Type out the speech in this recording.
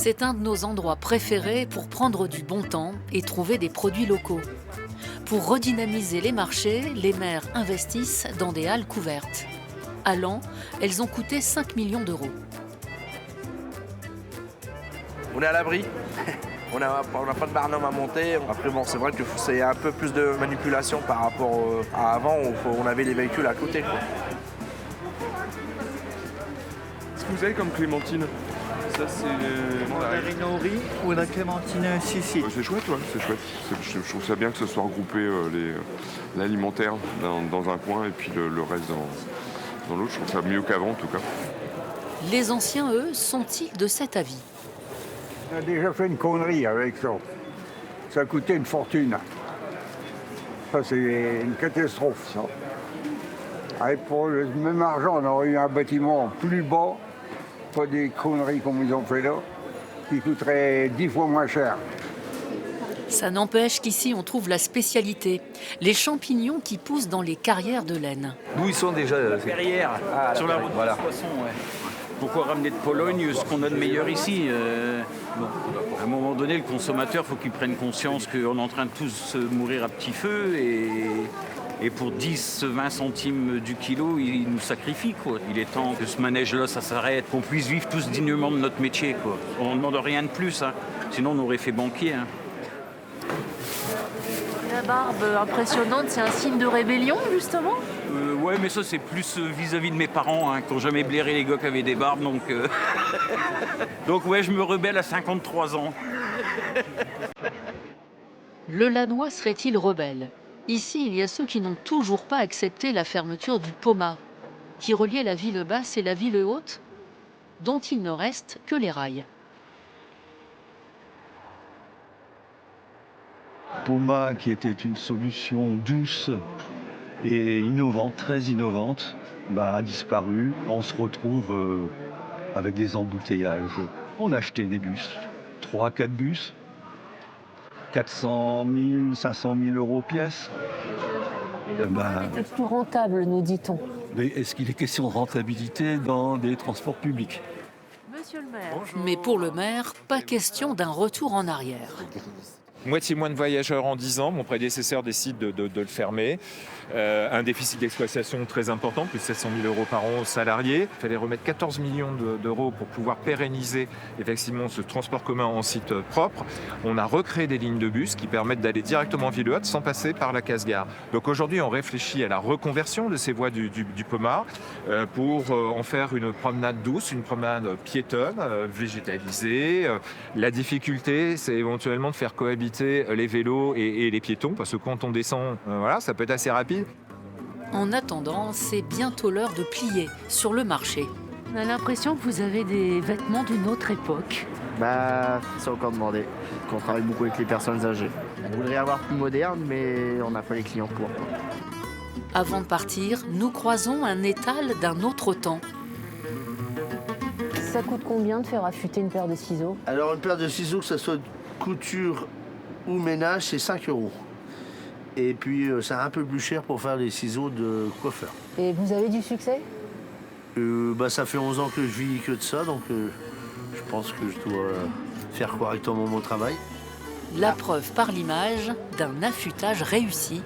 C'est un de nos endroits préférés pour prendre du bon temps et trouver des produits locaux. Pour redynamiser les marchés, les maires investissent dans des halles couvertes. À Laon, elles ont coûté 5 millions d'euros. On est à l'abri. On n'a pas de barnum à monter. Après, bon, c'est vrai que c'est un peu plus de manipulation par rapport à avant où on avait les véhicules à côté, quoi. Qu'est-ce que vous avez comme clémentine? Ça, c'est Mandarine au riz ou la clémentine Sicile. c'est chouette, ouais, c'est chouette. Je trouve ça bien que ce soit regroupé l'alimentaire dans un coin et puis le reste dans l'autre. Je trouve ça mieux qu'avant, en tout cas. Les anciens, eux, sont-ils de cet avis? On a déjà fait une connerie avec ça. Ça a coûté une fortune. Ça, c'est une catastrophe, ça. Et pour le même argent, on aurait eu un bâtiment plus bas, pas des conneries comme ils ont fait là, qui coûterait 10 fois moins cher. Ça n'empêche qu'ici, on trouve la spécialité, les champignons qui poussent dans les carrières de laine. D'où ils sont déjà Derrière, sur la route de Poisson, ouais. Pourquoi ramener de Pologne ce qu'on a de meilleur ici À un moment donné, le consommateur, il faut qu'il prenne conscience qu'on est en train de tous mourir à petit feu et pour 10-20 centimes du kilo, il nous sacrifie, quoi. Il est temps que ce manège-là, ça s'arrête, qu'on puisse vivre tous dignement de notre métier, quoi. On ne demande rien de plus, hein. Sinon on aurait fait banquier. Hein. La barbe impressionnante, c'est un signe de rébellion, justement? Ouais, mais ça, c'est plus vis-à-vis de mes parents, hein, qui n'ont jamais blairé les gars qui avaient des barbes, donc... Donc ouais, je me rebelle à 53 ans. Le Lannois serait-il rebelle? Ici, il y a ceux qui n'ont toujours pas accepté la fermeture du Poma, qui reliait la ville basse et la ville haute, dont il ne reste que les rails. Poma, qui était une solution douce et innovante, très innovante, a disparu. On se retrouve avec des embouteillages. On a acheté des bus, 3-4 bus, 400 000, 500 000 euros pièce. C'est plus rentable, nous dit-on. Mais est-ce qu'il est question de rentabilité dans des transports publics? Monsieur le maire. Mais pour le maire, pas question d'un retour en arrière. Moitié moins de voyageurs en 10 ans, mon prédécesseur décide de le fermer. Un déficit d'exploitation très important, plus de 700 000 euros par an aux salariés. Il fallait remettre 14 millions d'euros pour pouvoir pérenniser effectivement ce transport commun en site propre. On a recréé des lignes de bus qui permettent d'aller directement en ville haute sans passer par la casse-gare. Donc aujourd'hui, on réfléchit à la reconversion de ces voies du Poma pour en faire une promenade douce, une promenade piétonne, végétalisée. La difficulté, c'est éventuellement de faire cohabiter les vélos et les piétons, parce que quand on descend, ça peut être assez rapide. En attendant, c'est bientôt l'heure de plier sur le marché. On a l'impression que vous avez des vêtements d'une autre époque. C'est encore demandé. On travaille beaucoup avec les personnes âgées. On voudrait avoir plus moderne, mais on n'a pas les clients pour. Avant de partir, nous croisons un étal d'un autre temps. Ça coûte combien de faire affûter une paire de ciseaux? Alors une paire de ciseaux, que ce soit couture ou ménage, c'est 5 euros. Et puis c'est un peu plus cher pour faire les ciseaux de coiffeur. Et vous avez du succès? Ça fait 11 ans que je vis que de ça, donc je pense que je dois faire correctement mon travail. La preuve par l'image d'un affûtage réussi